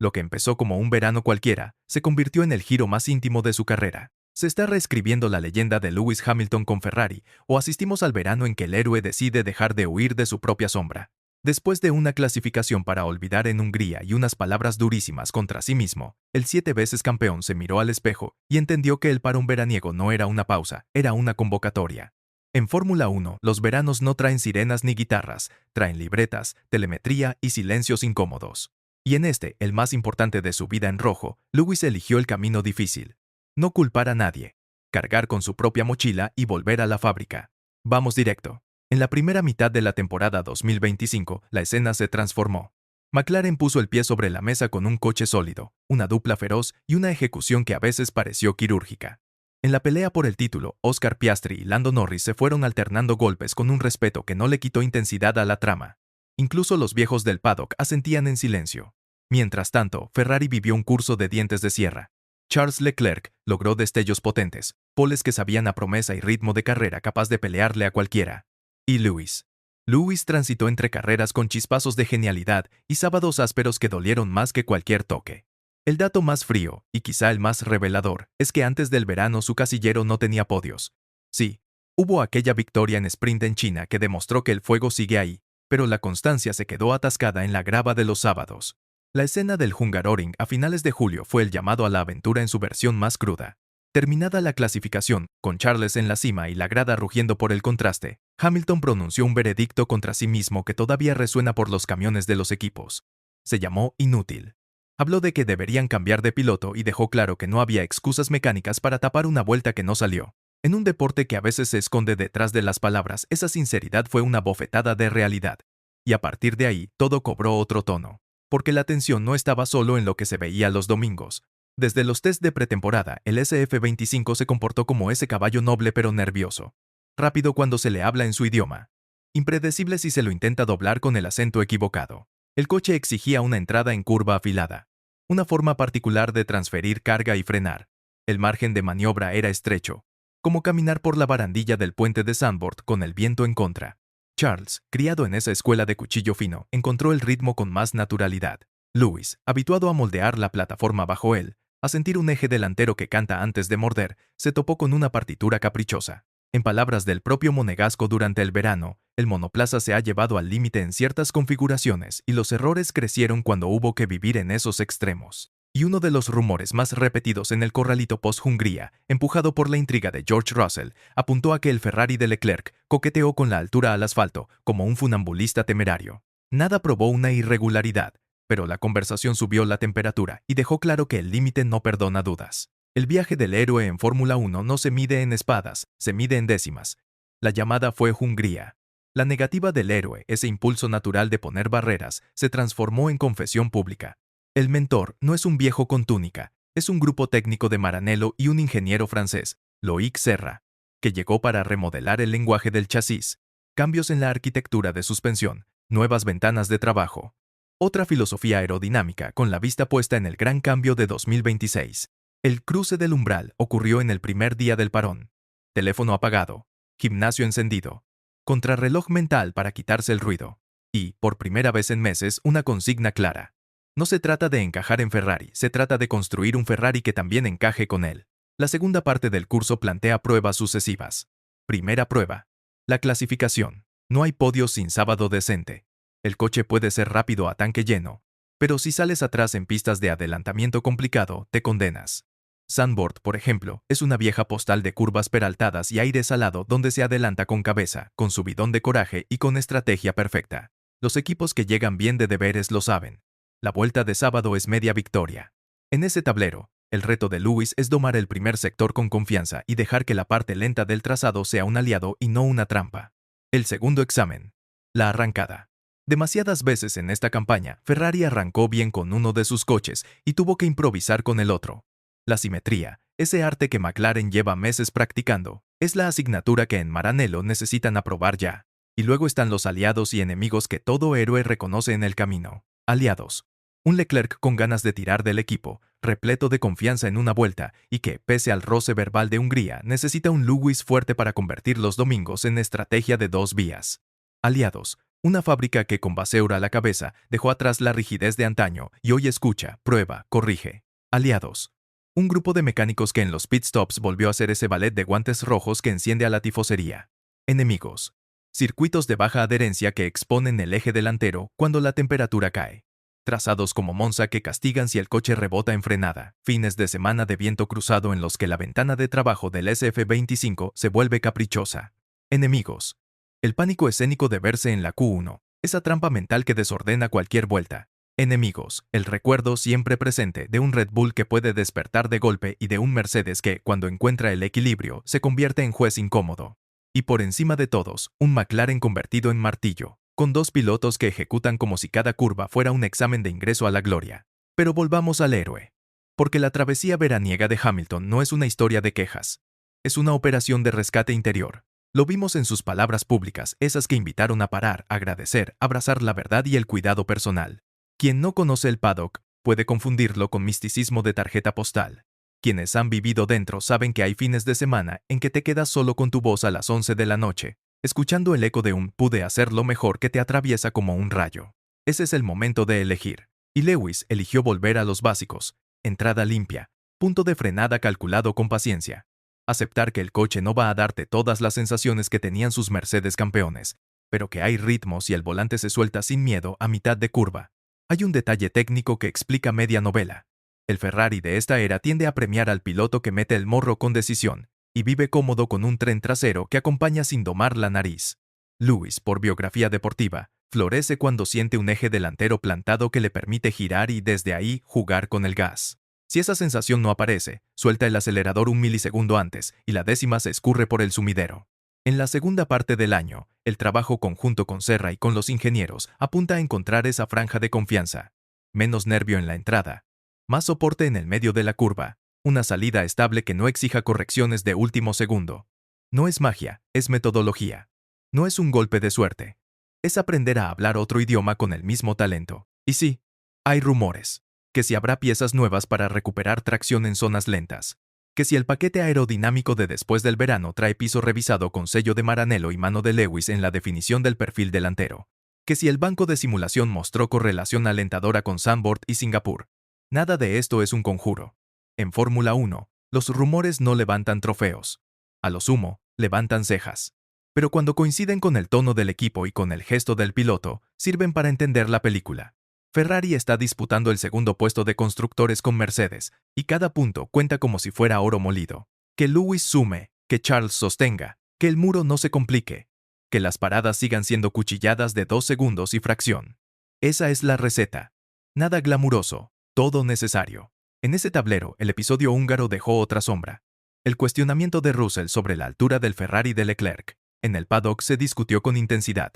Lo que empezó como un verano cualquiera, se convirtió en el giro más íntimo de su carrera. ¿Se está reescribiendo la leyenda de Lewis Hamilton con Ferrari, o asistimos al verano en que el héroe decide dejar de huir de su propia sombra? Después de una clasificación para olvidar en Hungría y unas palabras durísimas contra sí mismo, el 7 veces campeón se miró al espejo y entendió que el parón veraniego no era una pausa, era una convocatoria. En Fórmula 1, los veranos no traen sirenas ni guitarras, traen libretas, telemetría y silencios incómodos. Y en este, el más importante de su vida en rojo, Lewis eligió el camino difícil. No culpar a nadie, cargar con su propia mochila y volver a la fábrica. Vamos directo. En la primera mitad de la temporada 2025, la escena se transformó. McLaren puso el pie sobre la mesa con un coche sólido, una dupla feroz y una ejecución que a veces pareció quirúrgica. En la pelea por el título, Oscar Piastri y Lando Norris se fueron alternando golpes con un respeto que no le quitó intensidad a la trama. Incluso los viejos del paddock asentían en silencio. Mientras tanto, Ferrari vivió un curso de dientes de sierra. Charles Leclerc logró destellos potentes, poles que sabían a promesa y ritmo de carrera capaz de pelearle a cualquiera. Y Lewis. Lewis transitó entre carreras con chispazos de genialidad y sábados ásperos que dolieron más que cualquier toque. El dato más frío, y quizá el más revelador, es que antes del verano su casillero no tenía podios. Sí, hubo aquella victoria en sprint en China que demostró que el fuego sigue ahí, pero la constancia se quedó atascada en la grava de los sábados. La escena del Hungaroring a finales de julio fue el llamado a la aventura en su versión más cruda. Terminada la clasificación, con Charles en la cima y la grada rugiendo por el contraste, Hamilton pronunció un veredicto contra sí mismo que todavía resuena por los camiones de los equipos. Se llamó inútil. Habló de que deberían cambiar de piloto y dejó claro que no había excusas mecánicas para tapar una vuelta que no salió. En un deporte que a veces se esconde detrás de las palabras, esa sinceridad fue una bofetada de realidad. Y a partir de ahí, todo cobró otro tono. Porque la atención no estaba solo en lo que se veía los domingos. Desde los test de pretemporada, el SF-25 se comportó como ese caballo noble pero nervioso. Rápido cuando se le habla en su idioma. Impredecible si se lo intenta doblar con el acento equivocado. El coche exigía una entrada en curva afilada. Una forma particular de transferir carga y frenar. El margen de maniobra era estrecho. Como caminar por la barandilla del puente de Zandvoort con el viento en contra. Charles, criado en esa escuela de cuchillo fino, encontró el ritmo con más naturalidad. Lewis, habituado a moldear la plataforma bajo él, a sentir un eje delantero que canta antes de morder, se topó con una partitura caprichosa. En palabras del propio Monegasco durante el verano, el monoplaza se ha llevado al límite en ciertas configuraciones y los errores crecieron cuando hubo que vivir en esos extremos. Y uno de los rumores más repetidos en el corralito post-Hungría, empujado por la intriga de George Russell, apuntó a que el Ferrari de Leclerc coqueteó con la altura al asfalto, como un funambulista temerario. Nada probó una irregularidad, pero la conversación subió la temperatura y dejó claro que el límite no perdona dudas. El viaje del héroe en Fórmula 1 no se mide en espadas, se mide en décimas. La llamada fue Hungría. La negativa del héroe, ese impulso natural de poner barreras, se transformó en confesión pública. El mentor no es un viejo con túnica, es un grupo técnico de Maranello y un ingeniero francés, Loïc Serra, que llegó para remodelar el lenguaje del chasis, cambios en la arquitectura de suspensión, nuevas ventanas de trabajo. Otra filosofía aerodinámica con la vista puesta en el gran cambio de 2026. El cruce del umbral ocurrió en el primer día del parón. Teléfono apagado, gimnasio encendido, contrarreloj mental para quitarse el ruido. Y, por primera vez en meses, una consigna clara. No se trata de encajar en Ferrari, se trata de construir un Ferrari que también encaje con él. La segunda parte del curso plantea pruebas sucesivas. Primera prueba. La clasificación. No hay podios sin sábado decente. El coche puede ser rápido a tanque lleno, pero si sales atrás en pistas de adelantamiento complicado, te condenas. Zandvoort, por ejemplo, es una vieja postal de curvas peraltadas y aire salado donde se adelanta con cabeza, con subidón de coraje y con estrategia perfecta. Los equipos que llegan bien de deberes lo saben. La vuelta de sábado es media victoria. En ese tablero, el reto de Lewis es domar el primer sector con confianza y dejar que la parte lenta del trazado sea un aliado y no una trampa. El segundo examen. La arrancada. Demasiadas veces en esta campaña, Ferrari arrancó bien con uno de sus coches y tuvo que improvisar con el otro. La simetría, ese arte que McLaren lleva meses practicando, es la asignatura que en Maranello necesitan aprobar ya. Y luego están los aliados y enemigos que todo héroe reconoce en el camino. Aliados. Un Leclerc con ganas de tirar del equipo, repleto de confianza en una vuelta, y que, pese al roce verbal de Hungría, necesita un Lewis fuerte para convertir los domingos en estrategia de dos vías. Aliados. Una fábrica que con Vasseur a la cabeza dejó atrás la rigidez de antaño y hoy escucha, prueba, corrige. Aliados. Un grupo de mecánicos que en los pit stops volvió a hacer ese ballet de guantes rojos que enciende a la tifosería. Enemigos. Circuitos de baja adherencia que exponen el eje delantero cuando la temperatura cae. Trazados como Monza que castigan si el coche rebota en frenada. Fines de semana de viento cruzado en los que la ventana de trabajo del SF25 se vuelve caprichosa. Enemigos. El pánico escénico de verse en la Q1, esa trampa mental que desordena cualquier vuelta. Enemigos, el recuerdo siempre presente de un Red Bull que puede despertar de golpe y de un Mercedes que, cuando encuentra el equilibrio, se convierte en juez incómodo. Y por encima de todos, un McLaren convertido en martillo, con dos pilotos que ejecutan como si cada curva fuera un examen de ingreso a la gloria. Pero volvamos al héroe. Porque la travesía veraniega de Hamilton no es una historia de quejas. Es una operación de rescate interior. Lo vimos en sus palabras públicas, esas que invitaron a parar, agradecer, abrazar la verdad y el cuidado personal. Quien no conoce el paddock puede confundirlo con misticismo de tarjeta postal. Quienes han vivido dentro saben que hay fines de semana en que te quedas solo con tu voz a las 11 de la noche, escuchando el eco de un "pude hacerlo mejor" que te atraviesa como un rayo. Ese es el momento de elegir. Y Lewis eligió volver a los básicos: entrada limpia, punto de frenada calculado con paciencia. Aceptar que el coche no va a darte todas las sensaciones que tenían sus Mercedes campeones, pero que hay ritmos y el volante se suelta sin miedo a mitad de curva. Hay un detalle técnico que explica media novela. El Ferrari de esta era tiende a premiar al piloto que mete el morro con decisión y vive cómodo con un tren trasero que acompaña sin domar la nariz. Lewis, por biografía deportiva, florece cuando siente un eje delantero plantado que le permite girar y desde ahí jugar con el gas. Si esa sensación no aparece, suelta el acelerador un milisegundo antes y la décima se escurre por el sumidero. En la segunda parte del año, el trabajo conjunto con Serra y con los ingenieros apunta a encontrar esa franja de confianza. Menos nervio en la entrada, más soporte en el medio de la curva, una salida estable que no exija correcciones de último segundo. No es magia, es metodología. No es un golpe de suerte. Es aprender a hablar otro idioma con el mismo talento. Y sí, hay rumores. Que si habrá piezas nuevas para recuperar tracción en zonas lentas. Que si el paquete aerodinámico de después del verano trae piso revisado con sello de Maranello y mano de Lewis en la definición del perfil delantero. Que si el banco de simulación mostró correlación alentadora con Zandvoort y Singapur. Nada de esto es un conjuro. En Fórmula 1, los rumores no levantan trofeos. A lo sumo, levantan cejas. Pero cuando coinciden con el tono del equipo y con el gesto del piloto, sirven para entender la película. Ferrari está disputando el segundo puesto de constructores con Mercedes, y cada punto cuenta como si fuera oro molido. Que Lewis sume, que Charles sostenga, que el muro no se complique, que las paradas sigan siendo cuchilladas de 2 segundos y fracción. Esa es la receta. Nada glamuroso, todo necesario. En ese tablero, el episodio húngaro dejó otra sombra. El cuestionamiento de Russell sobre la altura del Ferrari de Leclerc. En el paddock se discutió con intensidad.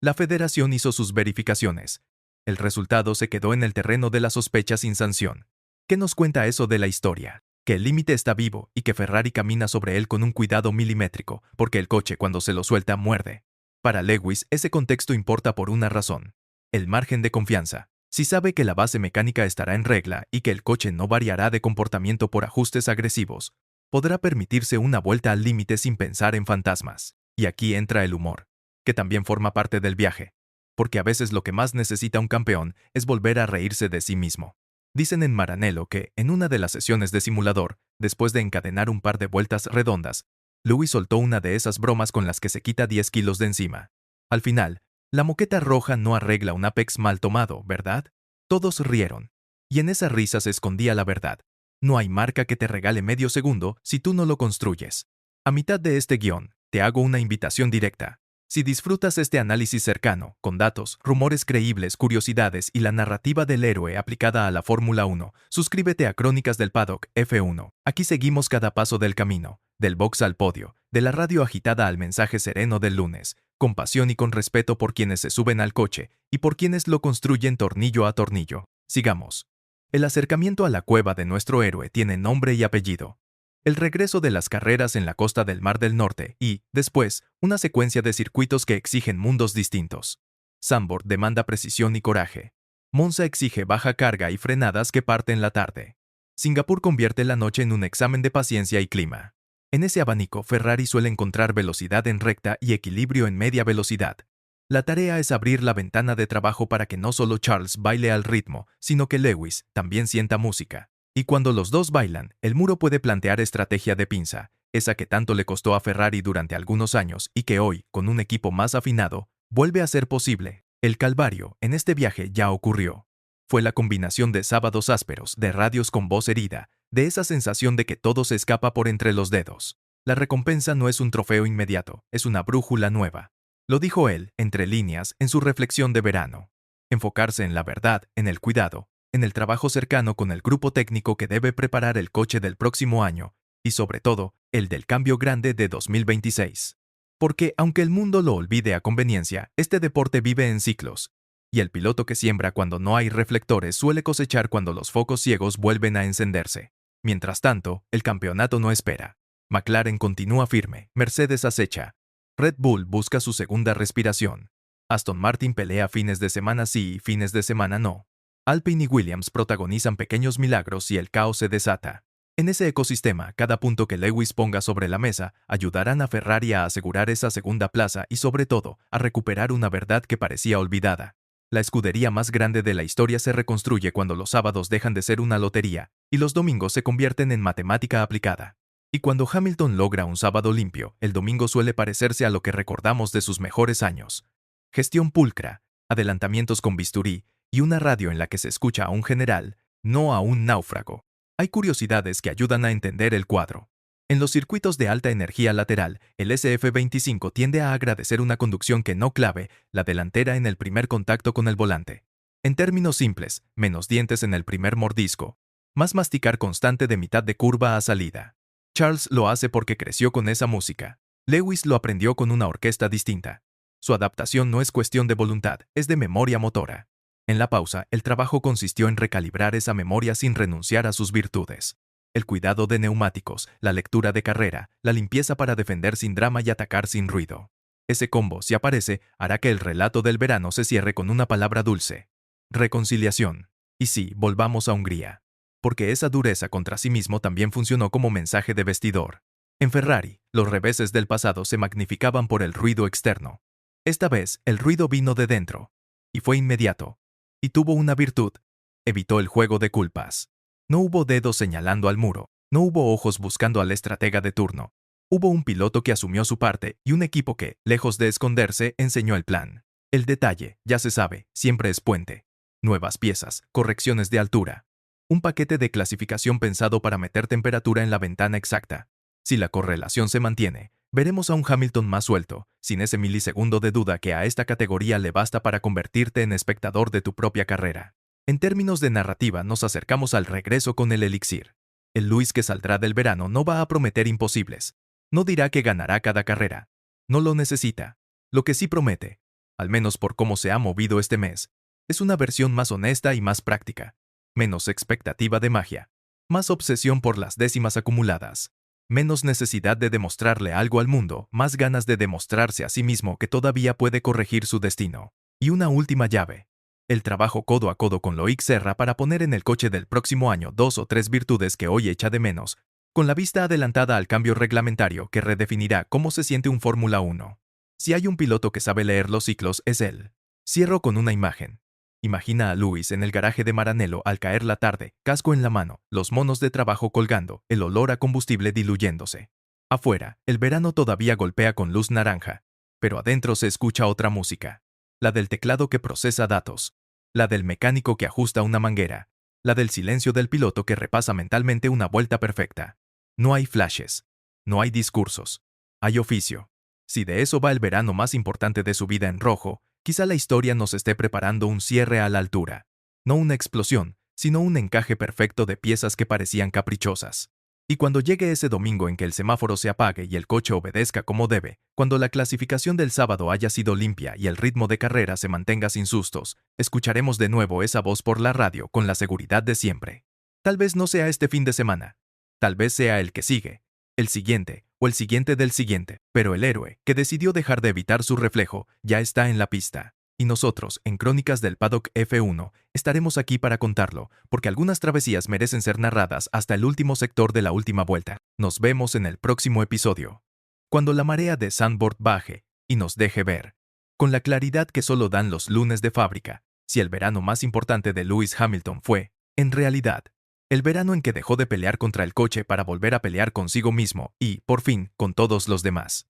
La federación hizo sus verificaciones. El resultado se quedó en el terreno de la sospecha sin sanción. ¿Qué nos cuenta eso de la historia? Que el límite está vivo y que Ferrari camina sobre él con un cuidado milimétrico, porque el coche cuando se lo suelta muerde. Para Lewis, ese contexto importa por una razón. El margen de confianza. Si sabe que la base mecánica estará en regla y que el coche no variará de comportamiento por ajustes agresivos, podrá permitirse una vuelta al límite sin pensar en fantasmas. Y aquí entra el humor, que también forma parte del viaje. Porque a veces lo que más necesita un campeón es volver a reírse de sí mismo. Dicen en Maranello que, en una de las sesiones de simulador, después de encadenar un par de vueltas redondas, Lewis soltó una de esas bromas con las que se quita 10 kilos de encima. Al final, la moqueta roja no arregla un Apex mal tomado, ¿verdad? Todos rieron. Y en esa risa se escondía la verdad. No hay marca que te regale medio segundo si tú no lo construyes. A mitad de este guión, te hago una invitación directa. Si disfrutas este análisis cercano, con datos, rumores creíbles, curiosidades y la narrativa del héroe aplicada a la Fórmula 1, suscríbete a Crónicas del Paddock F1. Aquí seguimos cada paso del camino, del box al podio, de la radio agitada al mensaje sereno del lunes, con pasión y con respeto por quienes se suben al coche y por quienes lo construyen tornillo a tornillo. Sigamos. El acercamiento a la cueva de nuestro héroe tiene nombre y apellido. El regreso de las carreras en la costa del Mar del Norte y, después, una secuencia de circuitos que exigen mundos distintos. Zandvoort demanda precisión y coraje. Monza exige baja carga y frenadas que parten la tarde. Singapur convierte la noche en un examen de paciencia y clima. En ese abanico, Ferrari suele encontrar velocidad en recta y equilibrio en media velocidad. La tarea es abrir la ventana de trabajo para que no solo Charles baile al ritmo, sino que Lewis también sienta música. Y cuando los dos bailan, el muro puede plantear estrategia de pinza, esa que tanto le costó a Ferrari durante algunos años y que hoy, con un equipo más afinado, vuelve a ser posible. El calvario en este viaje ya ocurrió. Fue la combinación de sábados ásperos, de radios con voz herida, de esa sensación de que todo se escapa por entre los dedos. La recompensa no es un trofeo inmediato, es una brújula nueva. Lo dijo él, entre líneas, en su reflexión de verano. Enfocarse en la verdad, en el cuidado, en el trabajo cercano con el grupo técnico que debe preparar el coche del próximo año, y sobre todo, el del cambio grande de 2026. Porque, aunque el mundo lo olvide a conveniencia, este deporte vive en ciclos, y el piloto que siembra cuando no hay reflectores suele cosechar cuando los focos ciegos vuelven a encenderse. Mientras tanto, el campeonato no espera. McLaren continúa firme, Mercedes acecha. Red Bull busca su segunda respiración. Aston Martin pelea fines de semana sí y fines de semana no. Alpine y Williams protagonizan pequeños milagros y el caos se desata. En ese ecosistema, cada punto que Lewis ponga sobre la mesa ayudarán a Ferrari a asegurar esa segunda plaza y sobre todo, a recuperar una verdad que parecía olvidada. La escudería más grande de la historia se reconstruye cuando los sábados dejan de ser una lotería y los domingos se convierten en matemática aplicada. Y cuando Hamilton logra un sábado limpio, el domingo suele parecerse a lo que recordamos de sus mejores años. Gestión pulcra, adelantamientos con bisturí y una radio en la que se escucha a un general, no a un náufrago. Hay curiosidades que ayudan a entender el cuadro. En los circuitos de alta energía lateral, el SF25 tiende a agradecer una conducción que no clave la delantera en el primer contacto con el volante. En términos simples, menos dientes en el primer mordisco, más masticar constante de mitad de curva a salida. Charles lo hace porque creció con esa música. Lewis lo aprendió con una orquesta distinta. Su adaptación no es cuestión de voluntad, es de memoria motora. En la pausa, el trabajo consistió en recalibrar esa memoria sin renunciar a sus virtudes. El cuidado de neumáticos, la lectura de carrera, la limpieza para defender sin drama y atacar sin ruido. Ese combo, si aparece, hará que el relato del verano se cierre con una palabra dulce. Reconciliación. Y sí, volvamos a Hungría. Porque esa dureza contra sí mismo también funcionó como mensaje de vestidor. En Ferrari, los reveses del pasado se magnificaban por el ruido externo. Esta vez, el ruido vino de dentro. Y fue inmediato. Y tuvo una virtud. Evitó el juego de culpas. No hubo dedos señalando al muro. No hubo ojos buscando al estratega de turno. Hubo un piloto que asumió su parte y un equipo que, lejos de esconderse, enseñó el plan. El detalle, ya se sabe, siempre es puente. Nuevas piezas, correcciones de altura. Un paquete de clasificación pensado para meter temperatura en la ventana exacta. Si la correlación se mantiene, veremos a un Hamilton más suelto, sin ese milisegundo de duda que a esta categoría le basta para convertirte en espectador de tu propia carrera. En términos de narrativa, nos acercamos al regreso con el elixir. El Lewis que saldrá del verano no va a prometer imposibles. No dirá que ganará cada carrera. No lo necesita. Lo que sí promete, al menos por cómo se ha movido este mes, es una versión más honesta y más práctica. Menos expectativa de magia. Más obsesión por las décimas acumuladas. Menos necesidad de demostrarle algo al mundo, más ganas de demostrarse a sí mismo que todavía puede corregir su destino. Y una última llave. El trabajo codo a codo con Loic Serra para poner en el coche del próximo año 2 o 3 virtudes que hoy echa de menos, con la vista adelantada al cambio reglamentario que redefinirá cómo se siente un Fórmula 1. Si hay un piloto que sabe leer los ciclos, es él. Cierro con una imagen. Imagina a Lewis en el garaje de Maranello al caer la tarde, casco en la mano, los monos de trabajo colgando, el olor a combustible diluyéndose. Afuera, el verano todavía golpea con luz naranja, pero adentro se escucha otra música. La del teclado que procesa datos. La del mecánico que ajusta una manguera. La del silencio del piloto que repasa mentalmente una vuelta perfecta. No hay flashes. No hay discursos. Hay oficio. Si de eso va el verano más importante de su vida en rojo, quizá la historia nos esté preparando un cierre a la altura. No una explosión, sino un encaje perfecto de piezas que parecían caprichosas. Y cuando llegue ese domingo en que el semáforo se apague y el coche obedezca como debe, cuando la clasificación del sábado haya sido limpia y el ritmo de carrera se mantenga sin sustos, escucharemos de nuevo esa voz por la radio con la seguridad de siempre. Tal vez no sea este fin de semana. Tal vez sea el que sigue, el siguiente o el siguiente del siguiente, pero el héroe, que decidió dejar de evitar su reflejo, ya está en la pista. Y nosotros, en Crónicas del Paddock F1, estaremos aquí para contarlo, porque algunas travesías merecen ser narradas hasta el último sector de la última vuelta. Nos vemos en el próximo episodio. Cuando la marea de Zandvoort baje y nos deje ver con la claridad que solo dan los lunes de fábrica, si el verano más importante de Lewis Hamilton fue, en realidad, el verano en que dejó de pelear contra el coche para volver a pelear consigo mismo y, por fin, con todos los demás.